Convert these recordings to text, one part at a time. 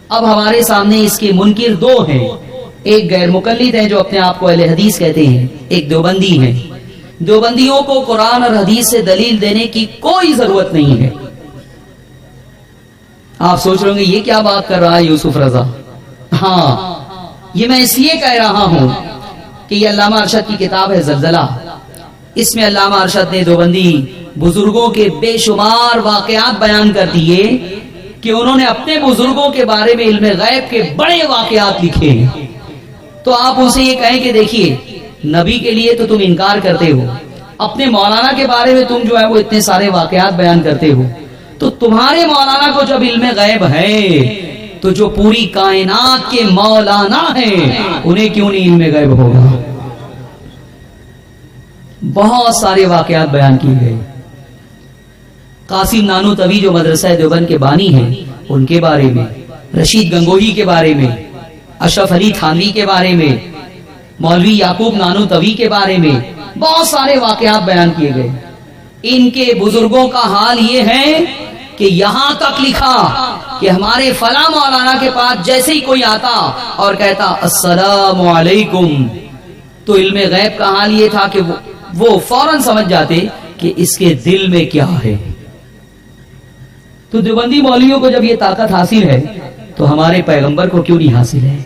اب ہمارے سامنے اس کے منکر دو ہیں، ایک غیر مقلد ہیں جو اپنے آپ کو اہل حدیث کہتے ہیں، ایک دیوبندی ہیں۔ دیوبندیوں کو قرآن اور حدیث سے دلیل دینے کی کوئی ضرورت نہیں ہے۔ آپ سوچ رہے ہوں گے یہ کیا بات کر رہا ہے یوسف رضا؟ ہاں، یہ میں اس لیے کہہ رہا ہوں کہ یہ علامہ ارشد کی کتاب ہے زلزلہ۔ اس میں علامہ ارشد نے دیوبندی بزرگوں کے بے شمار واقعات بیان کر دیے کہ انہوں نے اپنے بزرگوں کے بارے میں علم غیب کے بڑے واقعات لکھے ہیں۔ تو آپ ان سے یہ کہیں کہ دیکھیے، نبی کے لیے تو تم انکار کرتے ہو، اپنے مولانا کے بارے میں تم جو ہے وہ اتنے سارے واقعات بیان کرتے ہو، تو تمہارے مولانا کو جب علم غیب ہے تو جو پوری کائنات کے مولانا ہیں انہیں کیوں نہیں علم غیب ہوگا؟ بہت سارے واقعات بیان کیے گئے۔ قاسم نانوتوی جو مدرسہ دیوبند کے بانی ہیں ان کے بارے میں، رشید گنگوہی کے بارے میں، اشرف علی تھانوی کے بارے میں، مولوی یعقوب نانوتوی کے بارے میں بہت سارے واقعات بیان کیے گئے۔ ان کے بزرگوں کا حال یہ ہے کہ یہاں تک لکھا کہ ہمارے فلاں مولانا کے پاس جیسے ہی کوئی آتا اور کہتا السلام علیکم تو علم غیب کا حال یہ تھا کہ وہ فوراً سمجھ جاتے کہ اس کے دل میں کیا ہے۔ تو دیوبندی مولویوں کو جب یہ طاقت حاصل ہے تو ہمارے پیغمبر کو کیوں نہیں حاصل ہے؟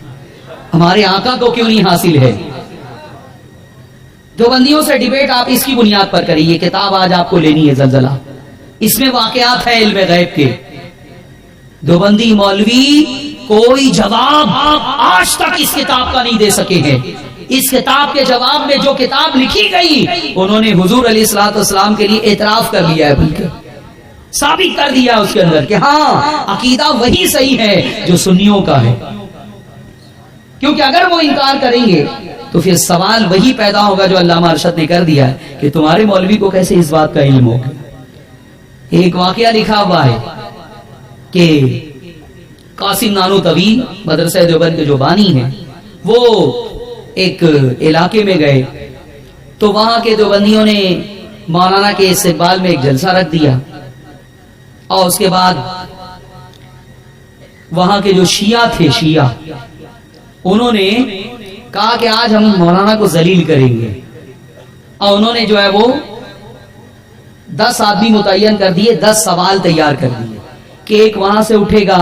ہمارے آقا کو کیوں نہیں حاصل ہے؟ دیوبندیوں سے ڈیبیٹ آپ اس کی بنیاد پر کریے۔ یہ کتاب آج آپ کو لینی ہے زلزلہ، اس میں واقعات ہے علم غیب کے۔ دیوبندی مولوی کوئی جواب آج تک اس کتاب کا نہیں دے سکے ہیں۔ اس کتاب کے جواب میں جو کتاب لکھی گئی انہوں نے حضور علیہ الصلوۃ والسلام کے لیے اعتراف کر لیا ہے، بلکہ ثابت کر دیا اس کے اندر کہ ہاں عقیدہ وہی صحیح ہے جو سنیوں کا ہے۔ کیونکہ اگر وہ انکار کریں گے تو پھر سوال وہی پیدا ہوگا جو علامہ ارشد نے کر دیا ہے کہ تمہارے مولوی کو کیسے اس بات کا علم ہوگا۔ ایک واقعہ لکھا ہوا ہے کہ قاسم نانوتوی مدرسہ دیوبند کے جو بانی ہیں وہ ایک علاقے میں گئے تو وہاں کے دیوبندیوں نے مولانا کے استقبال میں ایک جلسہ رکھ دیا، اور اس کے بعد وہاں کے جو شیعہ تھے، شیعہ انہوں نے کہا کہ آج ہم مولانا کو ذلیل کریں گے، اور انہوں نے جو ہے وہ 10 آدمی متعین کر دیے، 10 سوال تیار کر دیے کہ ایک وہاں سے اٹھے گا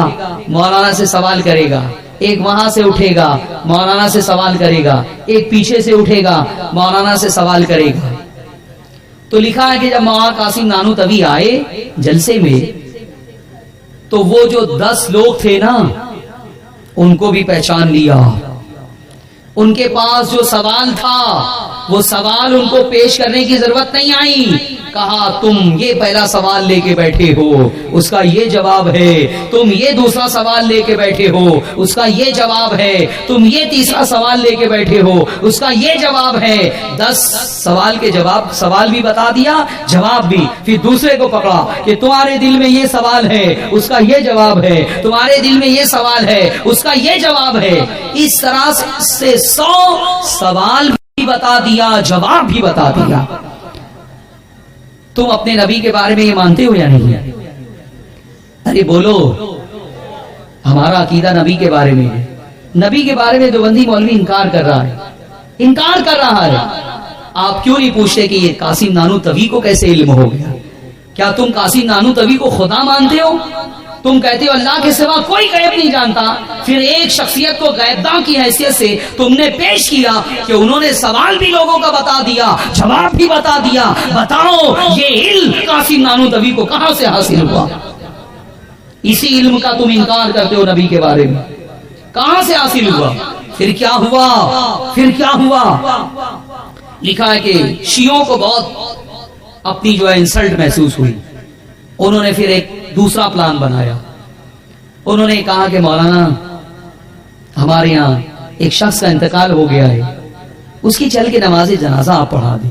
مولانا سے سوال کرے گا، ایک وہاں سے اٹھے گا مولانا سے سوال کرے گا، ایک پیچھے سے اٹھے گا مولانا سے سوال کرے گا۔ تو لکھا ہے کہ جب مولانا قاسم نانوتوی آئے جلسے میں تو وہ جو 10 لوگ تھے نا ان کو بھی پہچان لیا۔ ان کے پاس جو سوال تھا وہ سوال ان کو پیش کرنے کی ضرورت نہیں آئی، کہا تم یہ پہلا سوال لے کے بیٹھے ہو، اس کا یہ جواب ہے، تم یہ دوسرا سوال لے کے بیٹھے ہو، اس کا یہ جواب ہے، تم یہ تیسرا سوال لے کے بیٹھے ہو، اس کا یہ جواب ہے۔ 10 سوال کے جواب، سوال بھی بتا دیا، جواب بھی، پھر دوسرے کو پکڑا کہ تمہارے دل میں یہ سوال ہے، اس کا یہ جواب ہے، تمہارے دل میں یہ سوال ہے، اس کا یہ جواب ہے۔ اس طرح سے 100 سوال بھی بتا دیا، جواب بھی بتا دیا۔ تم اپنے نبی کے بارے میں یہ مانتے ہو یا نہیں؟ ارے بولو، ہمارا عقیدہ نبی کے بارے میں ہے۔ نبی کے بارے میں دیوبندی مولوی انکار کر رہا ہے، انکار کر رہا ہے۔ آپ کیوں نہیں پوچھتے کہ یہ قاسم نانوتوی کو کیسے علم ہو گیا؟ کیا تم قاسم نانوتوی کو خدا مانتے ہو؟ تم کہتے ہو اللہ کے سوا کوئی غیب نہیں جانتا، پھر ایک شخصیت کو غیب داں کی حیثیت سے تم نے پیش کیا کہ انہوں نے سوال بھی لوگوں کا بتا دیا، جواب بھی بتا دیا۔ بتاؤ یہ علم قاسم نانوتوی کو کہاں سے حاصل ہوا؟ اسی علم کا تم انکار کرتے ہو نبی کے بارے میں، کہاں سے حاصل ہوا؟ پھر کیا ہوا؟ پھر کیا ہوا؟ لکھا ہے کہ شیعوں کو بہت اپنی جو ہے انسلٹ محسوس ہوئی، انہوں نے پھر ایک دوسرا پلان بنایا۔ انہوں نے کہا کہ مولانا ہمارے یہاں ایک شخص کا انتقال ہو گیا ہے، اس کی چل کے نماز جنازہ آپ پڑھا دیں۔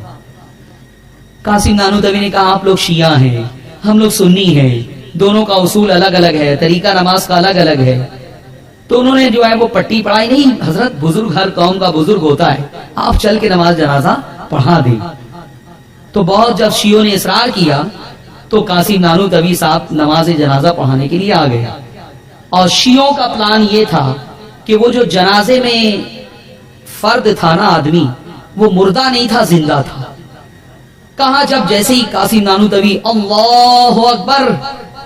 قاسم نانوتوی نے کہا آپ لوگ شیعہ ہیں، ہم لوگ سنی ہیں، دونوں کا اصول الگ الگ ہے، طریقہ نماز کا الگ الگ ہے۔ تو انہوں نے جو ہے وہ پٹی پڑھائی، نہیں حضرت بزرگ ہر قوم کا بزرگ ہوتا ہے، آپ چل کے نماز جنازہ پڑھا دیں۔ تو بہت جب شیعوں نے اصرار کیا تو قاسم نانوتوی صاحب نماز جنازہ پڑھانے کے لیے آ گئے۔ اور شیعوں کا پلان یہ تھا کہ وہ جو جنازے میں فرد تھا نا آدمی، وہ مردہ نہیں تھا، زندہ تھا. کہا جب جیسے ہی قاسم نانوتوی اللہ اکبر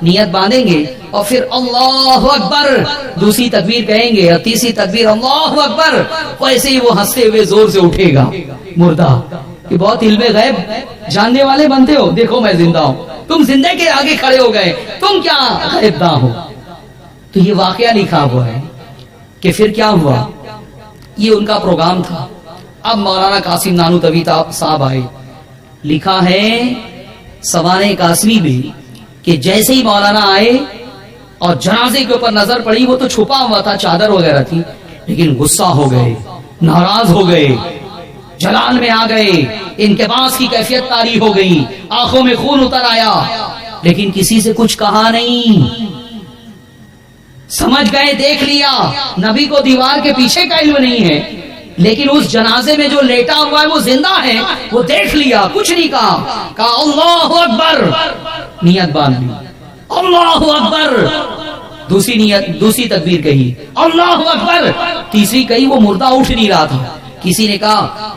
نیت باندھیں گے اور پھر اللہ اکبر دوسری تکبیر کہیں گے اور تیسری تکبیر اللہ اکبر، ویسے ہی وہ ہنستے ہوئے زور سے اٹھے گا مردہ. کہ بہت علم غیب جاننے والے بنتے ہو، دیکھو میں زندہ ہوں، تم زندہ کے آگے کھڑے ہو گئے، تم کیا غیب داں ہو. تو یہ واقعہ لکھا ہوا ہے کہ پھر کیا ہوا. یہ ان کا پروگرام تھا. اب مولانا قاسم نانوتوی صاحب آئے. لکھا ہے سوانح قاسمی بھی کہ جیسے ہی مولانا آئے اور جنازے کے اوپر نظر پڑی، وہ تو چھپا ہوا تھا، چادر وغیرہ تھی، لیکن غصہ ہو گئے، ناراض ہو گئے، جلال میں آ گئے، انقباض کی کیفیت طاری ہو گئی، آنکھوں میں خون اتر آیا، لیکن کسی سے کچھ کہا نہیں. سمجھ گئے، دیکھ لیا نبی کو دیوار کے پیچھے کا علم نہیں ہے، لیکن اس جنازے میں جو لیٹا ہوا ہے وہ زندہ ہے، وہ دیکھ لیا، کچھ نہیں کہا اللہ اکبر، نیت باندھ لی، اللہ اکبر، دوسری تکبیر کہی، اللہ اکبر، تیسری کہی. وہ مردہ اٹھ نہیں رہا تھا. کسی نے کہا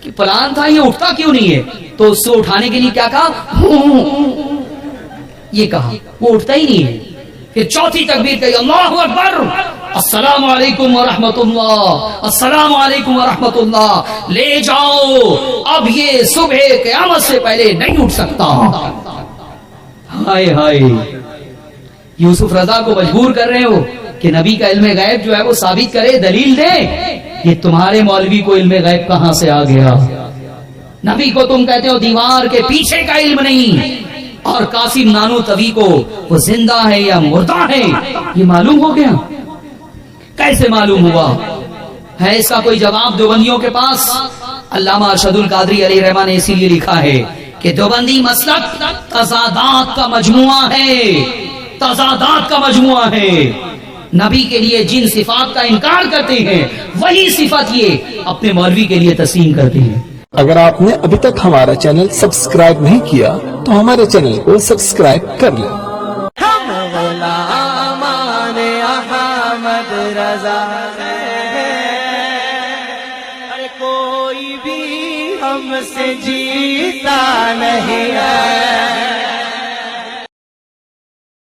کہ پلان تھا یہ اٹھتا کیوں نہیں ہے، تو اس سے اٹھانے کے لیے کیا کہا، یہ کہا، وہ اٹھتا ہی نہیں ہے. پھر چوتھی تکبیر کہی اللہ اکبر، السلام علیکم ورحمت اللہ، السلام علیکم ورحمت اللہ، لے جاؤ، اب یہ صبح قیامت سے پہلے نہیں اٹھ سکتا. ہائے ہائے، یوسف رضا کو مجبور کر رہے ہو کہ نبی کا علم غیب جو ہے وہ ثابت کرے، دلیل دے. یہ تمہارے مولوی کو علم غیب کہاں سے آ گیا؟ نبی کو تم کہتے ہو دیوار کے پیچھے کا علم نہیں، اور قاسم نانوتوی کو وہ زندہ ہے یا مردہ ہے یہ معلوم ہو گیا. کیسے معلوم ہوا ہے؟ اس کا کوئی جواب دیوبندیوں کے پاس؟ علامہ ارشد القادری علیہ الرحمہ نے اسی لیے لکھا ہے کہ دیوبندی مسلک تضادات کا مجموعہ ہے، تضادات کا مجموعہ ہے. نبی کے لیے جن صفات کا انکار کرتے ہیں وہی صفت یہ اپنے مولوی کے لیے تسلیم کرتے ہیں. اگر آپ نے ابھی تک ہمارا چینل سبسکرائب نہیں کیا تو ہمارے چینل کو سبسکرائب کر لیں. ہم غلامان احمد رضا ارے کوئی بھی ہم سے جیتا نہیں ہے.